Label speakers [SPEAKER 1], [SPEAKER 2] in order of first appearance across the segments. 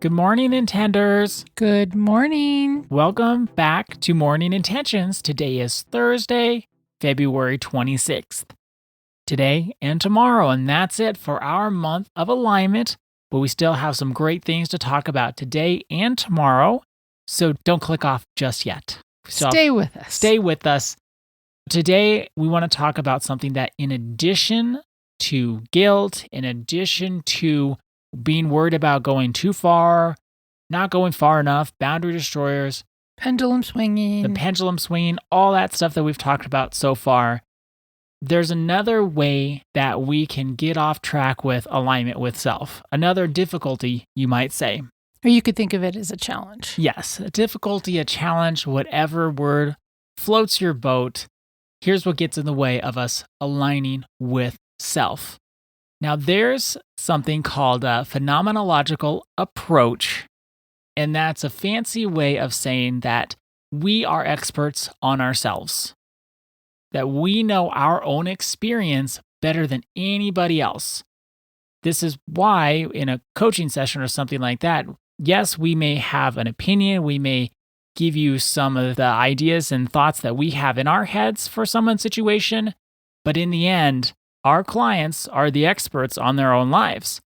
[SPEAKER 1] Good morning, Intenders.
[SPEAKER 2] Good morning.
[SPEAKER 1] Welcome back to Morning Intentions. Today is Thursday, February 26th. Today and tomorrow, and that's it for our month of alignment. But we still have some great things to talk about today and tomorrow, so don't click off just yet.
[SPEAKER 2] Stay with us.
[SPEAKER 1] Stay with us. Today, we want to talk about something that, in addition to guilt, in addition to being worried about going too far, not going far enough, boundary destroyers,
[SPEAKER 2] pendulum swinging,
[SPEAKER 1] the pendulum swinging, all that stuff that we've talked about so far, there's another way that we can get off track with alignment with self. Another difficulty, you might say.
[SPEAKER 2] Or you could think of it as a challenge.
[SPEAKER 1] Yes, a difficulty, a challenge, whatever word floats your boat. Here's what gets in the way of us aligning with self. Now, there's something called a phenomenological approach, and that's a fancy way of saying that we are experts on ourselves, that we know our own experience better than anybody else. This is why in a coaching session or something like that, yes, we may have an opinion, we may give you some of the ideas and thoughts that we have in our heads for someone's situation, but in the end, our clients are the experts on their own lives.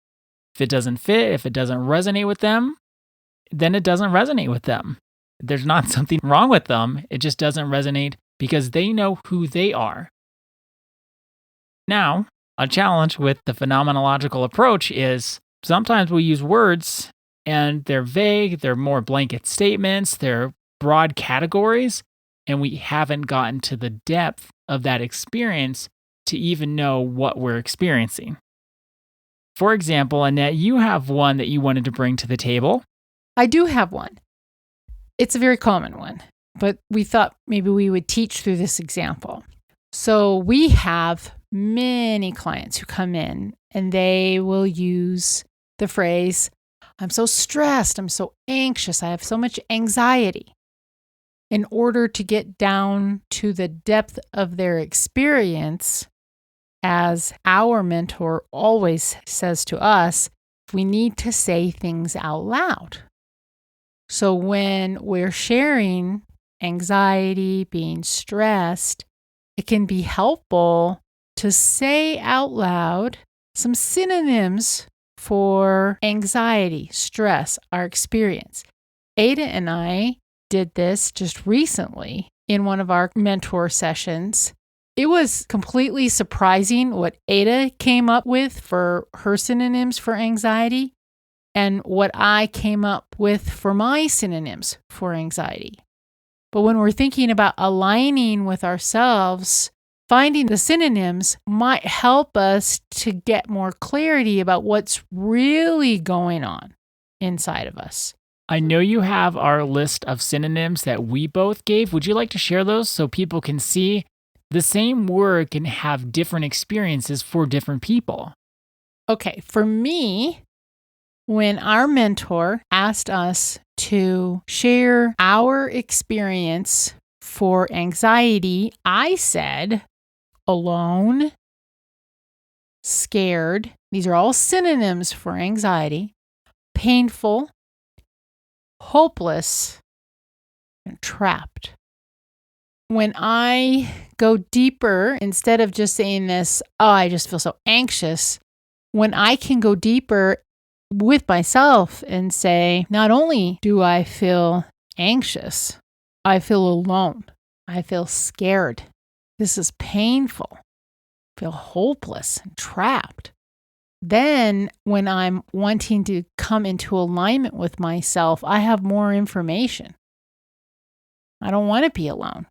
[SPEAKER 1] If it doesn't fit, if it doesn't resonate with them, then it doesn't resonate with them. There's not something wrong with them. It just doesn't resonate because they know who they are. Now, a challenge with the phenomenological approach is sometimes we use words and they're vague, they're more blanket statements, they're broad categories, and we haven't gotten to the depth of that experience to even know what we're experiencing. For example, Annette, you have one that you wanted to bring to the table.
[SPEAKER 2] I do have one. It's a very common one, but we thought maybe we would teach through this example. So we have many clients who come in and they will use the phrase, I'm so stressed, I'm so anxious, I have so much anxiety. In order to get down to the depth of their experience, as our mentor always says to us, we need to say things out loud. So when we're sharing anxiety, being stressed, it can be helpful to say out loud some synonyms for anxiety, stress, our experience. Ada and I did this just recently in one of our mentor sessions. It was completely surprising what Ada came up with for her synonyms for anxiety and what I came up with for my synonyms for anxiety. But when we're thinking about aligning with ourselves, finding the synonyms might help us to get more clarity about what's really going on inside of us.
[SPEAKER 1] I know you have our list of synonyms that we both gave. Would you like to share those so people can see the same word can have different experiences for different people?
[SPEAKER 2] Okay, for me, when our mentor asked us to share our experience for anxiety, I said alone, scared. These are all synonyms for anxiety. Painful, hopeless, and trapped. When I go deeper, instead of just saying this, I just feel so anxious, when I can go deeper with myself and say, not only do I feel anxious, I feel alone. I feel scared. This is painful. I feel hopeless and trapped. Then when I'm wanting to come into alignment with myself, I have more information. I don't want to be alone.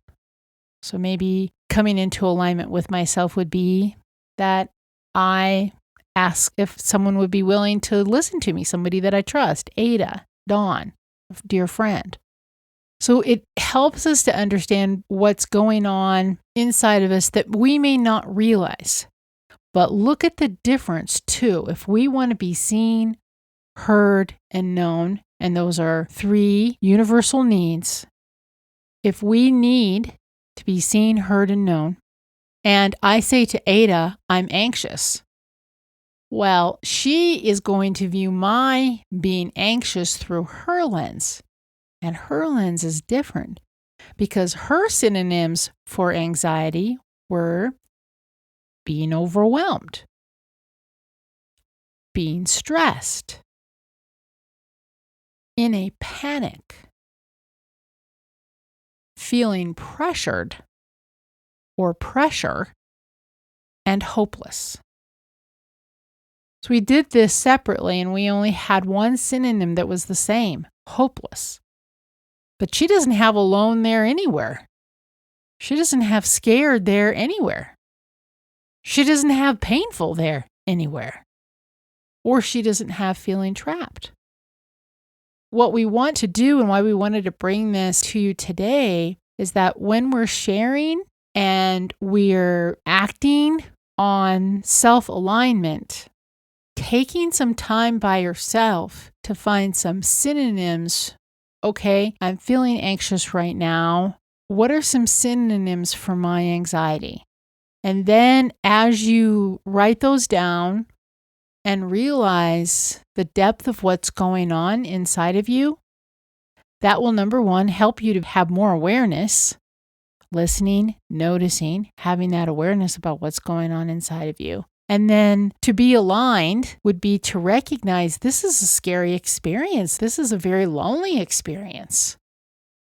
[SPEAKER 2] So maybe coming into alignment with myself would be that I ask if someone would be willing to listen to me, somebody that I trust, Ada, Dawn, a dear friend. So it helps us to understand what's going on inside of us that we may not realize. But look at the difference too. If we want to be seen, heard, and known, and those are 3 universal needs, if we need to be seen, heard, and known, and I say to Ada, I'm anxious, Well, she is going to view my being anxious through her lens. And her lens is different because her synonyms for anxiety were being overwhelmed, being stressed, in a panic, feeling pressured or pressure, and hopeless. So we did this separately and we only had one synonym that was the same, hopeless. But she doesn't have alone there anywhere. She doesn't have scared there anywhere. She doesn't have painful there anywhere. Or she doesn't have feeling trapped. What we want to do and why we wanted to bring this to you today is that when we're sharing and we're acting on self-alignment, taking some time by yourself to find some synonyms. Okay, I'm feeling anxious right now. What are some synonyms for my anxiety? And then as you write those down and realize the depth of what's going on inside of you, that will, number one, help you to have more awareness, listening, noticing, having that awareness about what's going on inside of you. And then to be aligned would be to recognize this is a scary experience. This is a very lonely experience.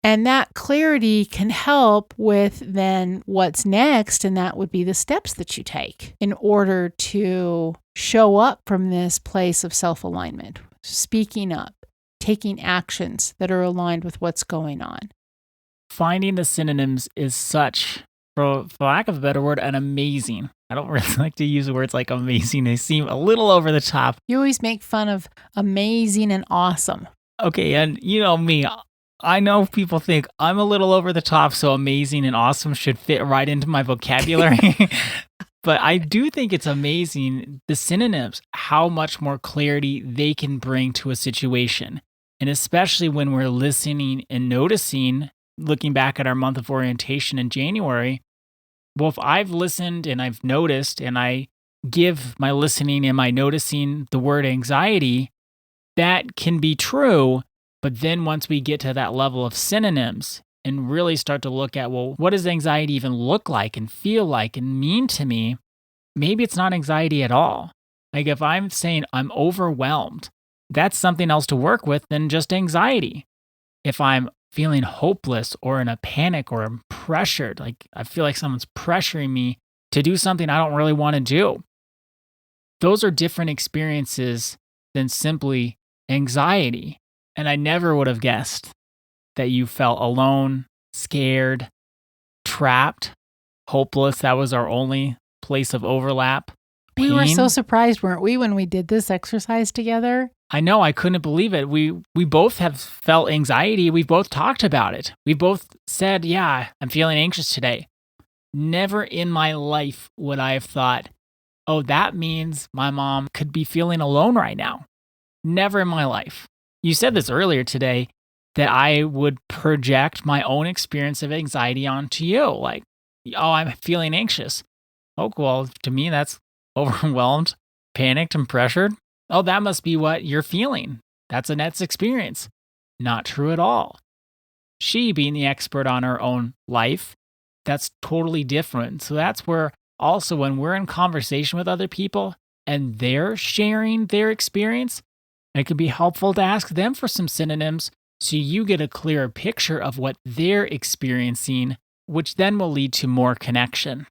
[SPEAKER 2] And that clarity can help with then what's next, and that would be the steps that you take in order to show up from this place of self-alignment, speaking up, taking actions that are aligned with what's going on.
[SPEAKER 1] Finding the synonyms is such, for lack of a better word, an amazing. I don't really like to use words like amazing. They seem a little over the top.
[SPEAKER 2] You always make fun of amazing and awesome.
[SPEAKER 1] Okay, and you know me. I know people think I'm a little over the top, so amazing and awesome should fit right into my vocabulary. But I do think it's amazing, the synonyms, how much more clarity they can bring to a situation. And especially when we're listening and noticing, looking back at our month of orientation in January, well, if I've listened and I've noticed and I give my listening and my noticing the word anxiety, that can be true. But then once we get to that level of synonyms and really start to look at, well, what does anxiety even look like and feel like and mean to me? Maybe it's not anxiety at all. Like if I'm saying I'm overwhelmed, that's something else to work with than just anxiety. If I'm feeling hopeless or in a panic or I'm pressured, like I feel like someone's pressuring me to do something I don't really want to do. Those are different experiences than simply anxiety. And I never would have guessed that you felt alone, scared, trapped, hopeless. That was our only place of overlap.
[SPEAKER 2] We were
[SPEAKER 1] Pain.
[SPEAKER 2] so surprised, weren't we, when we did this exercise together?
[SPEAKER 1] I know, I couldn't believe it. We both have felt anxiety. We've both talked about it. We both said, yeah, I'm feeling anxious today. Never in my life would I have thought, oh, that means my mom could be feeling alone right now. Never in my life. You said this earlier today, that I would project my own experience of anxiety onto you. Like, oh, I'm feeling anxious. Oh, well, to me, that's overwhelmed, panicked, and pressured. Oh, that must be what you're feeling. That's Annette's experience. Not true at all. She, being the expert on her own life, that's totally different. So that's where also when we're in conversation with other people and they're sharing their experience, it could be helpful to ask them for some synonyms so you get a clearer picture of what they're experiencing, which then will lead to more connection.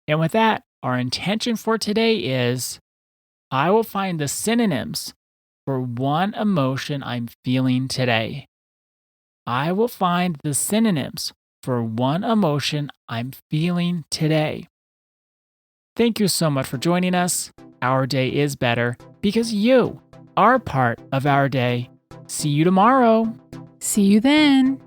[SPEAKER 1] And with that, our intention for today is I will find the synonyms for one emotion I'm feeling today. I will find the synonyms for one emotion I'm feeling today. Thank you so much for joining us. Our day is better because you are part of our day. See you tomorrow.
[SPEAKER 2] See you then.